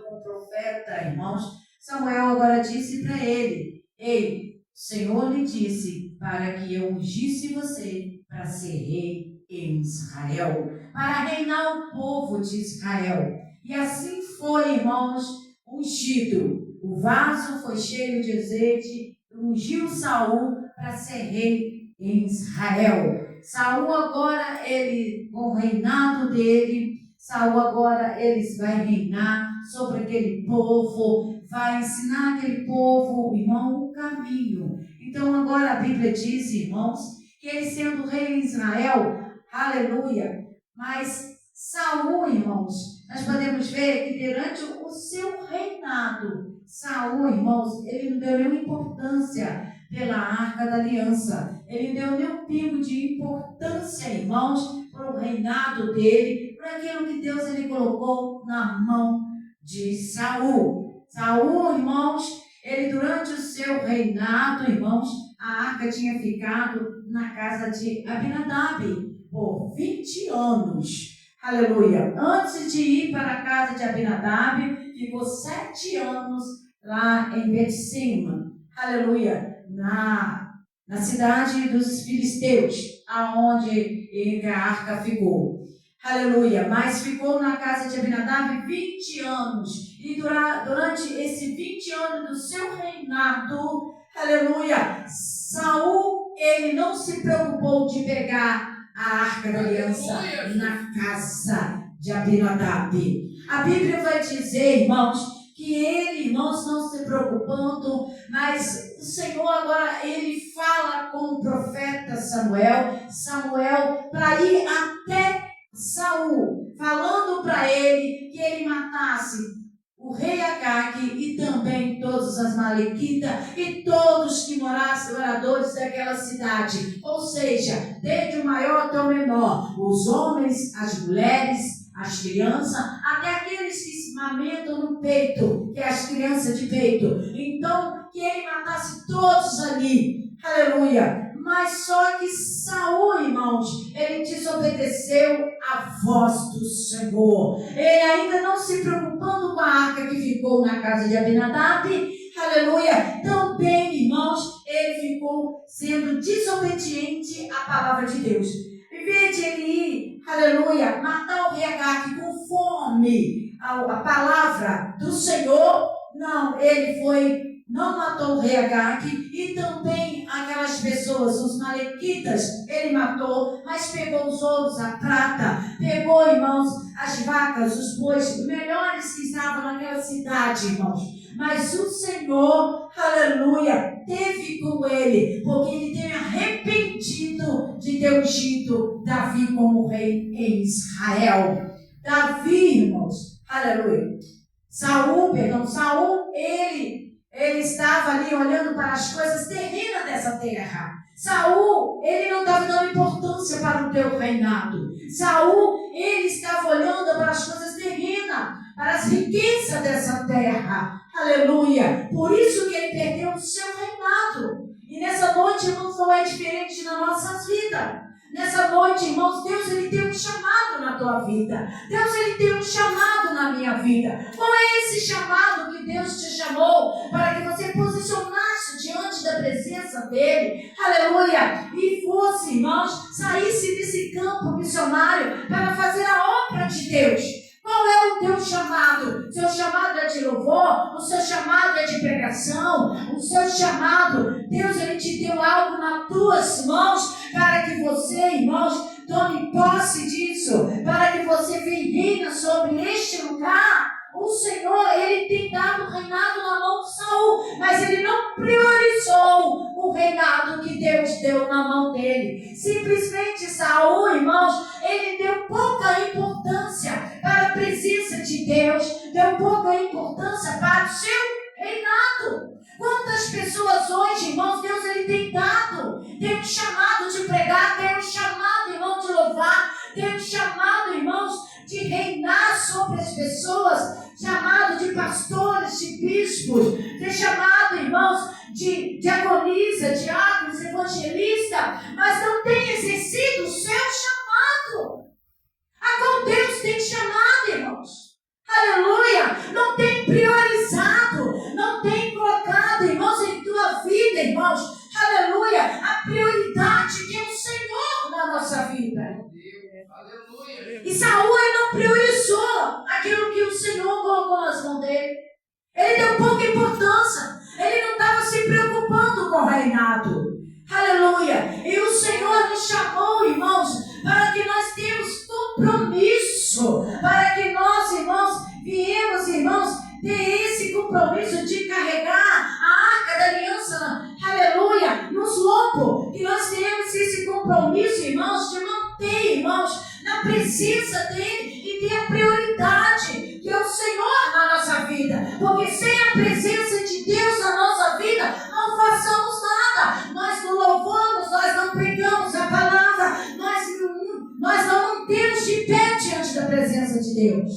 com o profeta, irmãos, Samuel agora disse para ele: ei, o Senhor lhe disse para que eu ungisse você para ser rei em Israel, para reinar o povo de Israel. E assim foi, irmãos, ungido. O vaso foi cheio de azeite, ungiu Saul para ser rei em Israel. Saul agora, com o reinado dele, Saul agora ele vai reinar sobre aquele povo, vai ensinar aquele povo, irmão, o caminho. Então agora a Bíblia diz, irmãos, que ele sendo rei em Israel, aleluia, mas Saul, irmãos, nós podemos ver que durante o seu reinado, Saul, irmãos, ele não deu nenhuma importância pela Arca da Aliança. Ele não deu nenhum pingo de importância, irmãos, para o reinado dele, para aquilo que Deus ele colocou na mão de Saul. Saul, irmãos, ele durante o seu reinado, irmãos, a arca tinha ficado na casa de Abinadab por 20 anos. Aleluia. Antes de ir para a casa de Abinadab, ficou 7 anos lá em Betsema. Aleluia. Na cidade dos filisteus, aonde a arca ficou. Aleluia. Mas ficou na casa de Abinadab 20 anos. E durante esses 20 anos do seu reinado, aleluia, Saul, ele não se preocupou de pegar a Arca da Aliança na casa de Abinadab. A Bíblia vai dizer, irmãos, que ele, irmãos, não se preocupando, mas o Senhor agora, ele fala com o profeta Samuel, para ir até Saul, falando para ele que ele matasse o rei Agag e também todos os Amalequitas e todos que morassem, moradores daquela cidade. Ou seja, desde o maior até o menor, os homens, as mulheres, as crianças, até aqueles que se amamentam no peito, que é as crianças de peito. Então, que ele matasse todos ali. Aleluia. Mas só que Saul, irmãos, ele desobedeceu a voz do Senhor. Ele ainda não se preocupando com a arca que ficou na casa de Abinadab. Aleluia. Também, irmãos, ele ficou sendo desobediente à palavra de Deus. Em vez de ele ir, aleluia, matar o rei Agag conforme a palavra do Senhor, não, não matou o rei Agag e também aquelas pessoas, os malequitas, ele matou, mas pegou os ouros, a prata, pegou, irmãos, as vacas, os bois, os melhores que estavam naquela cidade, irmãos. Mas o Senhor, aleluia, teve com ele, porque ele teve arrependido de ter ungido Davi como rei em Israel. Davi, irmãos, aleluia. Saul, ele estava ali olhando para as coisas terrenas dessa terra. Saul, ele não estava dando importância para o teu reinado. Saul, ele estava olhando para as coisas terrenas, para as riquezas dessa terra. Aleluia. Por isso que ele perdeu o seu reinado. E nessa noite, irmãos, não é diferente nas nossas vidas. Nessa noite, irmãos, Deus ele tem um chamado na tua vida. Deus ele tem um chamado na minha vida. Qual é esse chamado que Deus te chamou para que você posicionasse diante da presença dele? Aleluia! E fosse, irmãos, saísse desse campo missionário para fazer a obra de Deus. Qual é o teu chamado? O seu chamado é de louvor? O seu chamado é de pregação? O seu chamado, Deus ele te deu algo nas tuas mãos para que você, irmãos, tome posse disso, para que você reine sobre este lugar. O Senhor, ele tem dado o reinado na mão de Saul, mas ele não priorizou o reinado que Deus deu na mão dele. Simplesmente Saul, irmãos, ele deu pouca importância para a presença de Deus, deu pouca importância para o seu reinado. Quantas pessoas hoje, irmãos, Deus ele tem dado, tem um chamado de pregar, tem um chamado, irmão, de louvar, tem um chamado, irmãos, de reinar sobre as pessoas, chamado de pastores, de bispos, tem chamado, irmãos, de diaconisa, diáconos, evangelista, mas não tem exercido o seu chamado, a qual Deus tem chamado, irmãos. Aleluia! Não tem Senhor colocou nas mãos dele. Ele deu pouca importância. Ele não estava se preocupando com o reinado. Aleluia. E o Senhor nos chamou, irmãos, para que nós tenhamos compromisso. Para que nós, irmãos, viemos, irmãos, ter esse compromisso de carregar a arca da aliança. Aleluia. Nos lombos. E nós temos esse compromisso, irmãos, de manter, irmãos, na presença dele e ter a prioridade que é o Senhor na nossa vida. Porque sem a presença de Deus na nossa vida, não façamos nada. Nós não louvamos, nós não pregamos a palavra, nós não mantemos de pé diante da presença de Deus.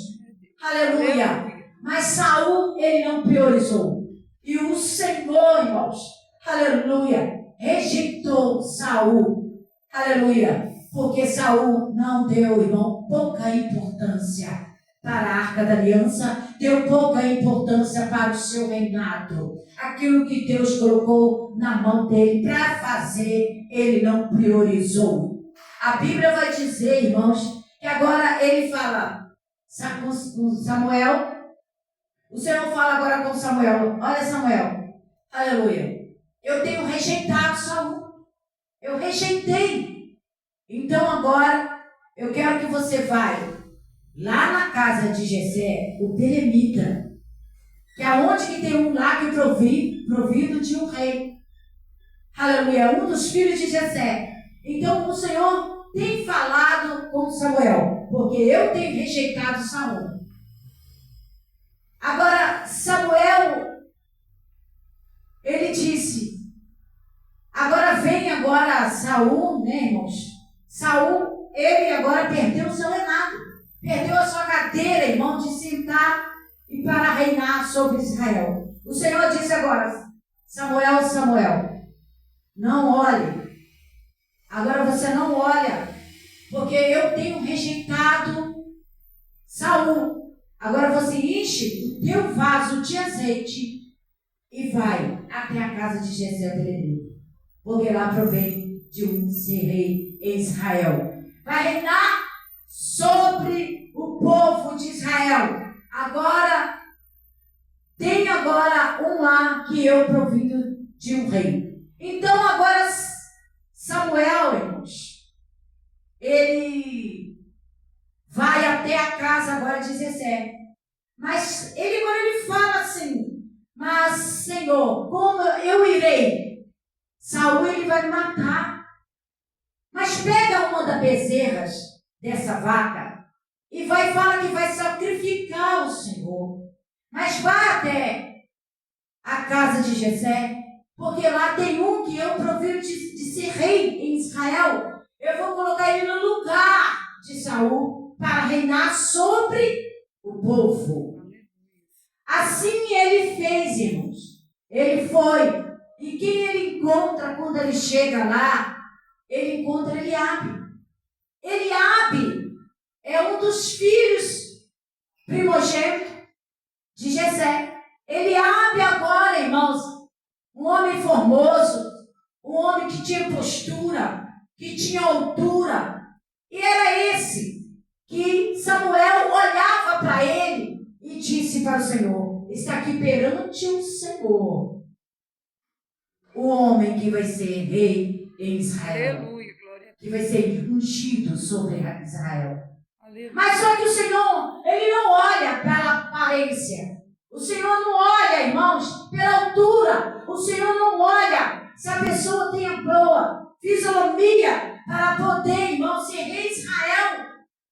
Aleluia. Mas Saul, ele não priorizou. E o Senhor, irmãos, aleluia, rejeitou Saul. Aleluia. Porque Saul não deu, irmão, pouca importância para a arca da aliança, deu pouca importância para o seu reinado. Aquilo que Deus colocou na mão dele para fazer, ele não priorizou. A Bíblia vai dizer, irmãos, que agora ele fala com Samuel. O Senhor fala agora com Samuel. Olha, Samuel, aleluia, eu tenho rejeitado Saul. Eu rejeitei. Então agora eu quero que você vá lá na casa de Jessé, o Belemita, que é onde que tem um lago provido de um rei. Aleluia, um dos filhos de Jessé. Então o Senhor tem falado com Samuel, porque eu tenho rejeitado Saul. Agora Samuel, ele disse, agora vem agora Saul, né, irmãos? Saul, ele agora perdeu o seu reinado, perdeu a sua cadeira, irmão, de sentar e para reinar sobre Israel. O Senhor disse agora, Samuel, Samuel, não olhe. Agora você não olha, porque eu tenho rejeitado Saul. Agora você enche o teu vaso de azeite e vai até a casa de Jessé Belemita, porque lá provei de um ser rei em Israel. Vai reinar sobre o povo de Israel. Agora, tem agora um lá que eu provido de um rei. Então agora Samuel, irmãos, ele vai até a casa agora de Jessé. Mas quando ele fala assim, mas Senhor, como eu irei? Saul, ele vai me matar. Mas pega uma das bezerras dessa vaca e vai falar que vai sacrificar o Senhor. Mas vá até a casa de Jessé, porque lá tem um que eu provi de ser rei em Israel. Eu vou colocar ele no lugar de Saul para reinar sobre o povo. Assim ele fez, irmãos. Ele foi. E quem ele encontra quando ele chega lá? Ele encontra Eliabe. Eliabe é um dos filhos primogênitos de Jessé. Eliabe agora, irmãos, um homem formoso, um homem que tinha postura, que tinha altura. E era esse que Samuel olhava para ele e disse para o Senhor, está aqui perante o Senhor, o homem que vai ser rei em Israel. Aleluia, glória a Deus. Que vai ser ungido sobre Israel. Aleluia. Mas só que o Senhor, ele não olha pela aparência. O Senhor não olha, irmãos, pela altura. O Senhor não olha se a pessoa tem a boa fisionomia para poder, irmão, ser rei de Israel.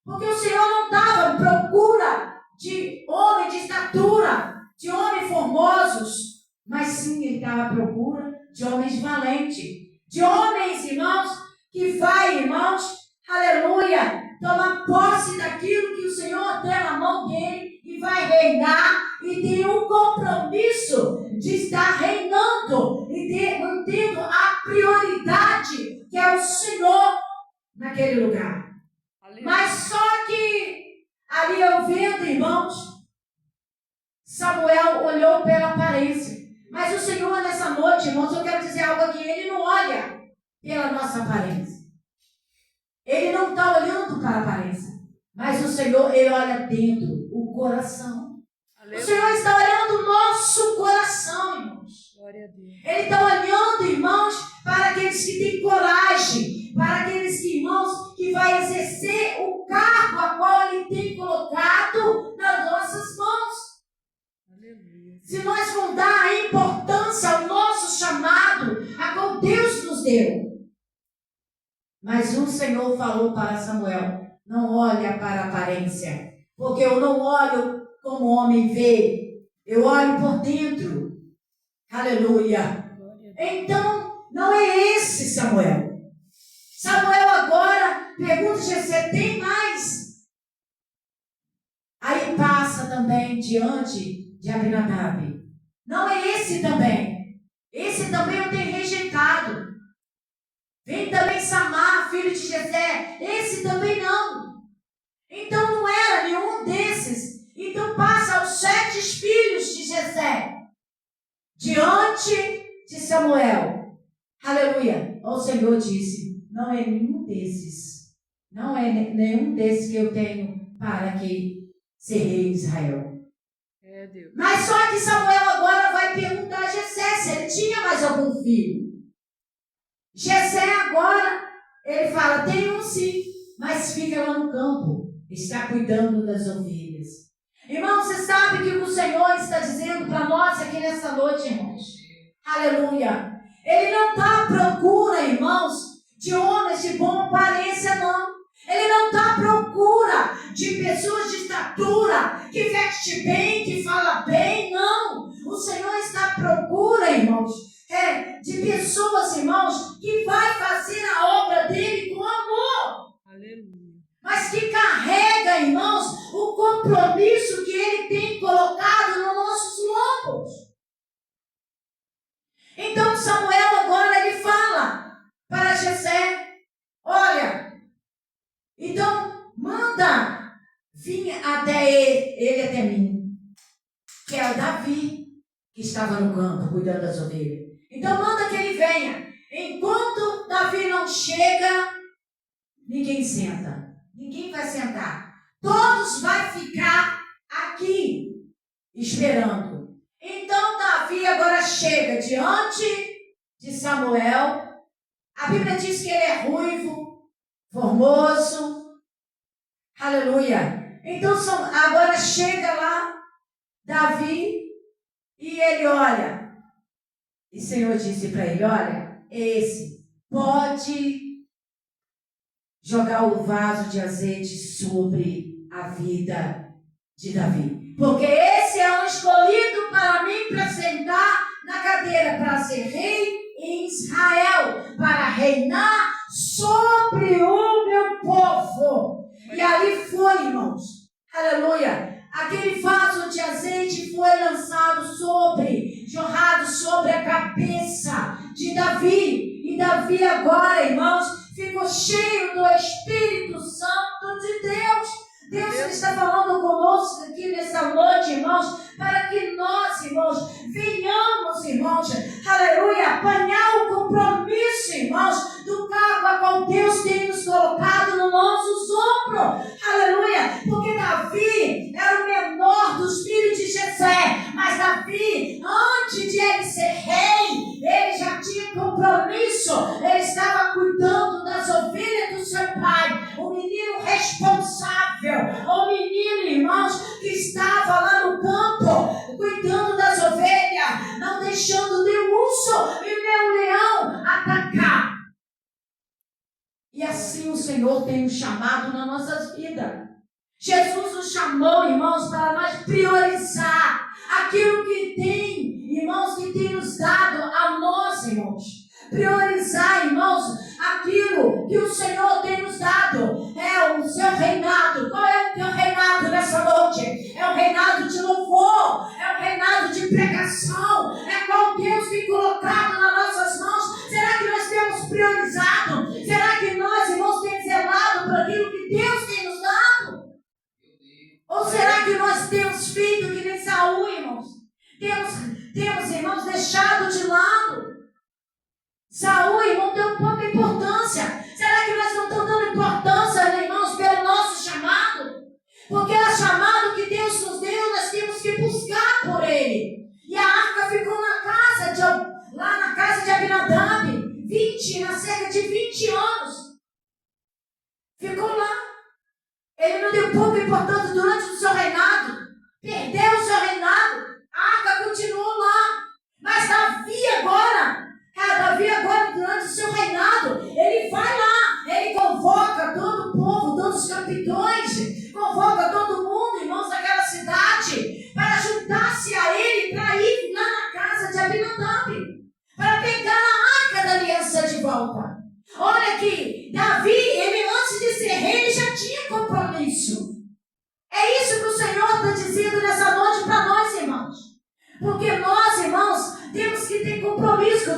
Porque o Senhor não estava à procura de homem de estatura, de homens formosos, mas sim, ele estava à procura de homens valentes, de homens, irmãos, que vai, irmãos, aleluia, tomar posse daquilo que o Senhor tem na mão dele e vai reinar e tem um compromisso de estar reinando e mantendo a prioridade que é o Senhor naquele lugar. Aleluia. Mas só que ali eu vendo, irmãos, Samuel olhou pela aparência. Mas o Senhor nessa noite, irmãos, eu quero dizer algo aqui, ele não olha pela nossa aparência. Ele não está olhando para a aparência. Mas o Senhor, ele olha dentro, o coração. Aleluia. O Senhor está olhando o nosso coração, irmãos. Glória a Deus. Ele está olhando, irmãos, para aqueles que têm coragem, para aqueles que, irmãos, que vai exercer o cargo a qual Ele tem colocado nas nossas mãos. Aleluia. Se nós vamos dar a importância ao nosso chamado, a qual Deus nos deu. Mas o Senhor falou para Samuel, não olha para a aparência, porque eu não olho como o homem vê, eu olho por dentro. Aleluia. Então, não é esse Samuel. Samuel agora pergunta a Jessé, tem mais? Aí passa também diante de Abinadab. Não é esse também. Esse também eu tenho rejeitado. Vem também Samar, filho de Jessé. Esse também não. Então não era nenhum desses. Então passa aos 7 filhos de Jessé diante de Samuel. Aleluia. O Senhor disse, não é nenhum desses. Não é nenhum desses que eu tenho para que ser rei de Israel. É Deus. Mas só que Samuel agora vai perguntar a Jessé se ele tinha mais algum filho. Jessé agora, ele fala, tem um sim, mas fica lá no campo, está cuidando das ovelhas. Irmão, você sabe que o Senhor está dizendo para nós aqui nessa noite, irmãos? Aleluia. Ele não está à procura, irmãos, de homens de boa aparência, não. Ele não está à procura de pessoas de estatura, que veste bem, que fala bem, não. O Senhor está à procura, irmãos, de pessoas, irmãos, que vai fazer a obra dele com amor. Aleluia. Mas que carrega, irmãos, o compromisso que ele tem colocado nos nossos lombos. Então Samuel agora ele fala para Jessé, olha, então manda vir até mim, que é o Davi, que estava no campo cuidando das ovelhas. Então manda que ele venha. Enquanto Davi não chega, ninguém senta. Ninguém vai sentar. Todos vão ficar aqui esperando. Então Davi agora chega diante de Samuel. A Bíblia diz que ele é ruivo, formoso. Aleluia. Então agora chega lá Davi e ele olha. E o Senhor disse para ele, olha, esse pode jogar o vaso de azeite sobre a vida de Davi. Porque esse é um escolhido para mim para sentar na cadeira, para ser rei em Israel, para reinar sobre o meu povo. E ali foi, irmãos. Aleluia. Aquele vaso de azeite foi lançado jorrado sobre a cabeça de Davi. E Davi agora, irmãos, ficou cheio do Espírito Santo de Deus. Deus está falando conosco aqui nessa noite, irmãos, para que nós, irmãos, venhamos, irmãos, aleluia, apanhar o compromisso, irmãos, do cargo a qual Deus tem nos colocado no nosso ombro, aleluia, porque Davi era o menor dos filhos de Jessé, mas Davi, antes de ele ser rei, ele já tinha compromisso, ele estava cuidando das ovelhas do seu pai, o menino responsável, o menino, irmãos, que estava lá no campo, cuidando das ovelhas, não deixando nem o urso e nem o leão atacar. E assim o Senhor tem nos chamado nas nossas vidas. Jesus nos chamou, irmãos, para nós priorizar aquilo que tem, irmãos, que tem nos dado a nós, irmãos. Priorizar, irmãos, aquilo que o Senhor tem nos dado. É o seu reinado. Qual é o teu reinado nessa noite? É o reinado de louvor, é o reinado de pregação, é qual Deus tem colocado nas nossas mãos. Será que nós temos priorizado? Será que nós, irmãos, temos zelado por aquilo que Deus tem nos dado? Ou será que nós temos feito que nem Saul, irmãos? Temos, irmãos, deixado de lado. Saúl, irmão, deu pouca importância. Será que nós não estamos dando importância, irmãos, pelo nosso chamado? Porque é o chamado que Deus nos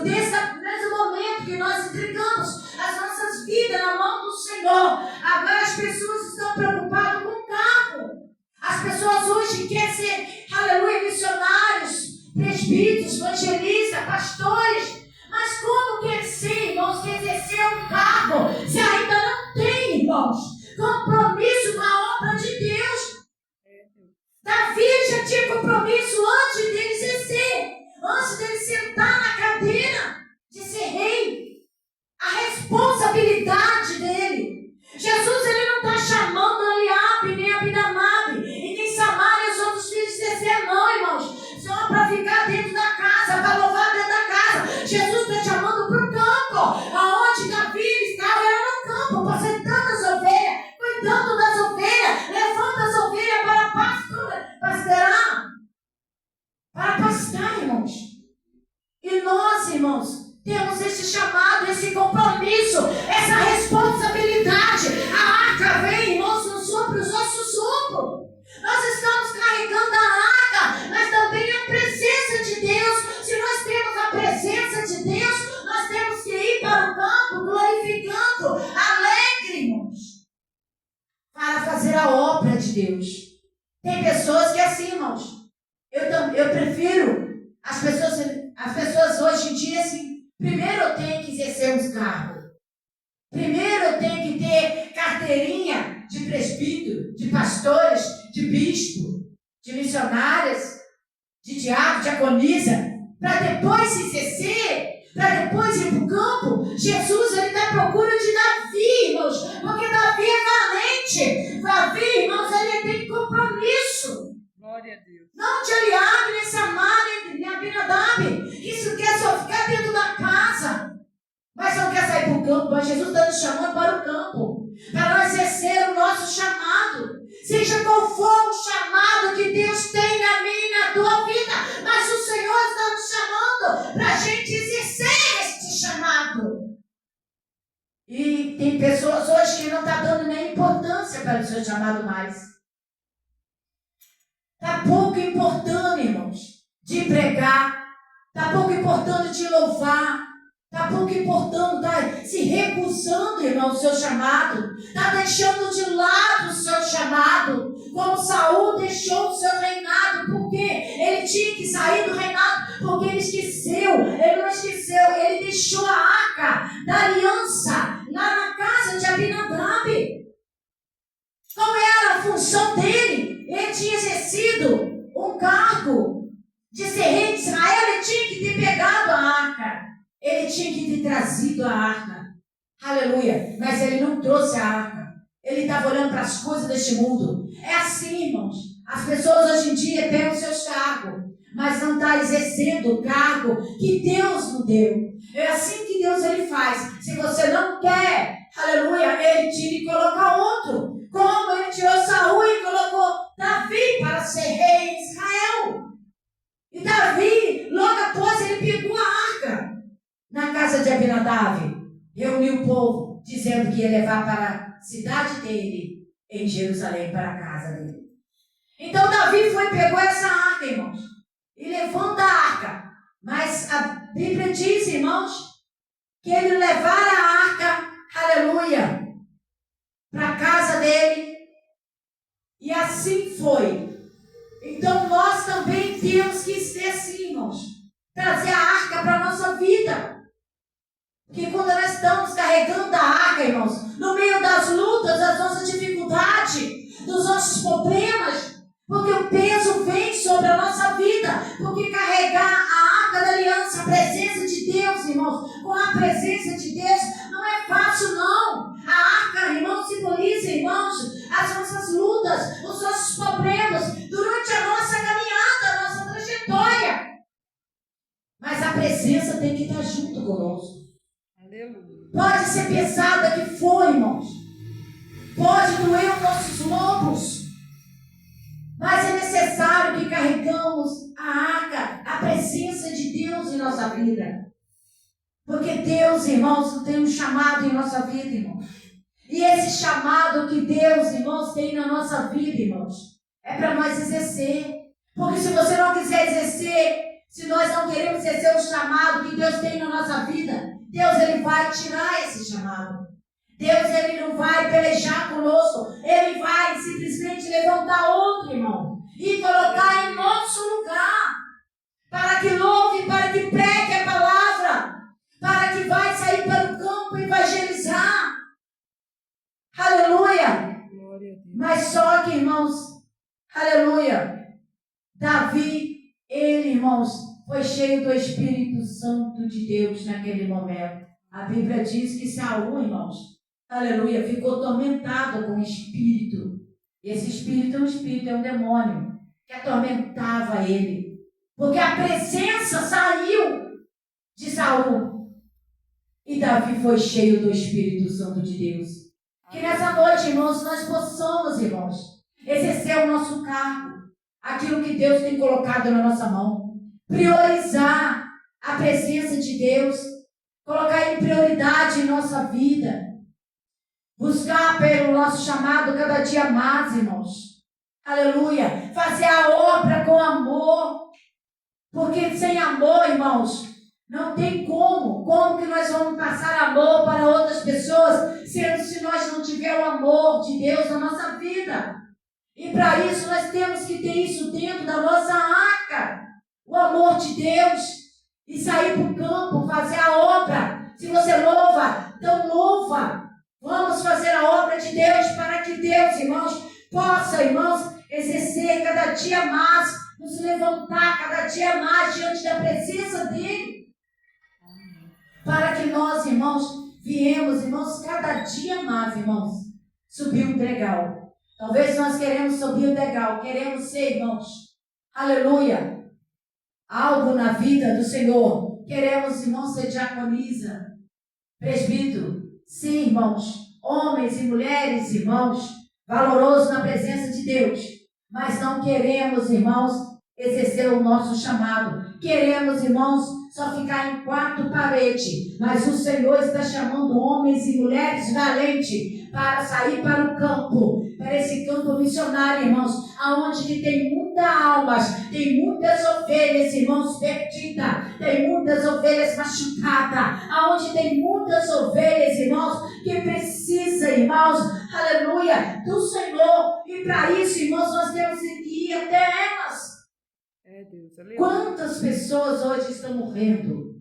desde o momento que nós entregamos as nossas vidas na mão do Senhor, agora as pessoas estão preocupadas com o carro. As pessoas hoje querem ser, aleluia, missionários, presbíteros, evangelistas, pastores. Mas como quer ser, irmãos, que exercer um cargo se ainda não tem, irmãos, compromisso com a obra de Deus? Davi já tinha compromisso antes dele exercer, antes dele sentar na cadeira de ser rei. A responsabilidade dele. Jesus, ele não está chamando Eliabe, nem Abinadab, e nem Samaria, os outros filhos de Jessé, não, irmãos. Só para ficar dentro da casa, para louvar dentro da casa. Jesus está chamando para o campo. Aonde Davi estava era no campo, apacentando as ovelhas, cuidando das ovelhas, levando as ovelhas para pastorar, para pastar, irmãos. E nós, irmãos, temos esse chamado, esse compromisso, essa responsabilidade. A arca vem, irmãos, no sopro, os nossos sopros. Nós estamos carregando a arca, mas também a presença de Deus. Se nós temos a presença de Deus, nós temos que ir para o campo glorificando, alegre, irmãos, para fazer a obra de Deus. Tem pessoas que é assim, irmãos. Eu prefiro as pessoas hoje em dia assim. Primeiro eu tenho que exercer uns cargos. Primeiro eu tenho que ter carteirinha de presbítero, de pastores, de bispo, de missionárias, de diácono, diaconisa, para depois se exercer, para depois ir para o campo. Jesus, ele está à procura de Davi, irmãos, porque Davi é valente. Davi, irmãos, ele tem compromisso. Glória a Deus. Não de Eliabe, nem Samaria, nem Abinadab. Isso quer só ficar dentro da casa. Mas não quer sair para o campo. Mas Jesus está nos chamando para o campo. Para nós exercer o nosso chamado. Seja qual for o chamado que Deus tem na minha e na tua vida. Mas o Senhor está nos chamando para a gente exercer este chamado. E tem pessoas hoje que não estão dando nem importância para o seu chamado mais. Está pouco importando, irmãos, de pregar. Está pouco importando de louvar. Está pouco importando, está se recusando, irmão, o seu chamado. Está deixando de lado o seu chamado. Como Saul deixou o seu reinado. Por quê? Ele tinha que sair do reinado porque ele esqueceu. Ele não esqueceu. Ele deixou a arca da aliança lá na casa de Abinadab. Qual era a função dele? Ele tinha exercido um cargo de ser rei de Israel. Ele tinha que ter pegado a arca. Ele tinha que ter trazido a arca. Aleluia. Mas ele não trouxe a arca. Ele estava olhando para as coisas deste mundo. É assim, irmãos. As pessoas hoje em dia têm os seus cargos, mas não está exercendo o cargo que Deus nos deu. É assim que Deus ele faz. Se você não quer, aleluia, ele tira e coloca outro. Como ele tirou Saul e colocou Davi para ser rei em Israel. E Davi, logo após, ele pegou a arca na casa de Abinadab. Reuniu o povo, dizendo que ia levar para a cidade dele, em Jerusalém, para a casa dele. Então Davi foi e pegou essa arca, irmãos, e levanta a arca. Mas a Bíblia diz, irmãos, que ele levara a arca, aleluia, para a casa dele. E assim foi. Então nós também temos que ser assim, irmãos. Trazer a arca para a nossa vida. Porque quando nós estamos carregando a arca, irmãos, no meio das lutas, das nossas dificuldades, dos nossos problemas, porque o peso vem sobre a nossa vida, porque carregar a arca da aliança, a presença de Deus, irmãos, com a presença de Deus, não é fácil não. A arca, irmãos, simboliza, irmãos, as nossas lutas, os nossos problemas, durante a nossa caminhada, a nossa trajetória. Mas a presença tem que estar junto conosco. Pode ser pesada que for, irmãos. Pode doer os nossos lombos. Mas é necessário que carregamos a arca, a presença de Deus em nossa vida. Porque Deus, irmãos, tem um chamado em nossa vida, irmãos. E esse chamado que Deus, irmãos, tem na nossa vida, irmãos, é para nós exercer. Porque se você não quiser exercer, se nós não queremos exercer o chamado que Deus tem na nossa vida, Deus ele vai tirar esse chamado. Deus ele não vai pelejar conosco, ele vai simplesmente levantar outro irmão e colocar em nosso lugar, para que louve, para que pregue a palavra, para que vai sair para o campo e evangelizar. Aleluia! Glória a Deus. Mas só que, irmãos, aleluia, Davi, ele, irmãos, foi cheio do Espírito Santo de Deus naquele momento. A Bíblia diz que Saul, irmãos, aleluia, ficou atormentado com o espírito. Esse espírito é um demônio que atormentava ele, porque a presença saiu de Saul. E Davi foi cheio do Espírito Santo de Deus. Que nessa noite, irmãos, nós possamos, irmãos, exercer o nosso cargo, aquilo que Deus tem colocado na nossa mão, priorizar a presença de Deus, colocar em prioridade em nossa vida, buscar pelo nosso chamado cada dia mais, irmãos. Aleluia. Fazer a obra com amor. Porque sem amor, irmãos, não tem como. Como que nós vamos passar amor para outras pessoas, sendo se nós não tivermos o amor de Deus na nossa vida? E para isso nós temos que ter isso dentro da nossa arca. O amor de Deus. E sair para o campo, fazer a obra. Se você louva, então louva. Vamos fazer a obra de Deus para que Deus, irmãos, possa, irmãos, exercer cada dia mais, nos levantar cada dia mais diante da presença dEle. Para que nós, irmãos, viemos, irmãos, cada dia mais, irmãos, subir um degrau. Talvez nós queremos subir um degrau, queremos ser, irmãos, aleluia, algo na vida do Senhor. Queremos, irmãos, ser diaconisa, presbítero. Sim, irmãos, homens e mulheres, irmãos, valorosos na presença de Deus. Mas não queremos, irmãos, exercer o nosso chamado. Queremos, irmãos, só ficar em quatro paredes. Mas o Senhor está chamando homens e mulheres valentes para sair para o campo, para esse campo missionário, irmãos, aonde que tem muitas almas, tem muitas ovelhas, irmãos, perdidas, tem muitas ovelhas machucadas, aonde tem muitas ovelhas, irmãos, que precisam, irmãos, aleluia, do Senhor. E para isso, irmãos, nós temos que ir até elas. Deus, aleluia. Quantas pessoas hoje estão morrendo?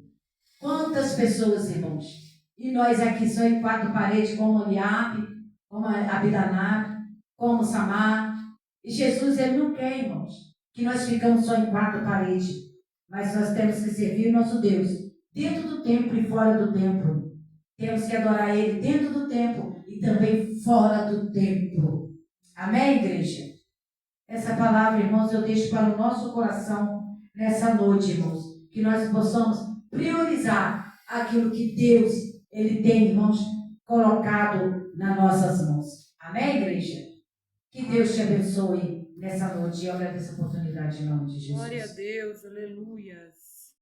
Quantas pessoas, irmãos? E nós aqui só em quatro paredes, como Eliabe, como Abinadab, como Samar. E Jesus, ele não quer, irmãos, que nós ficamos só em quatro paredes. Mas nós temos que servir o nosso Deus dentro do templo e fora do templo. Temos que adorar Ele dentro do templo e também fora do templo. Amém, igreja? Essa palavra, irmãos, eu deixo para o nosso coração nessa noite, irmãos. Que nós possamos priorizar aquilo que Deus, Ele tem, irmãos, colocado nas nossas mãos. Amém, igreja? Que Deus te abençoe nessa noite. E eu agradeço a oportunidade em nome de Jesus. Glória a Deus, aleluia.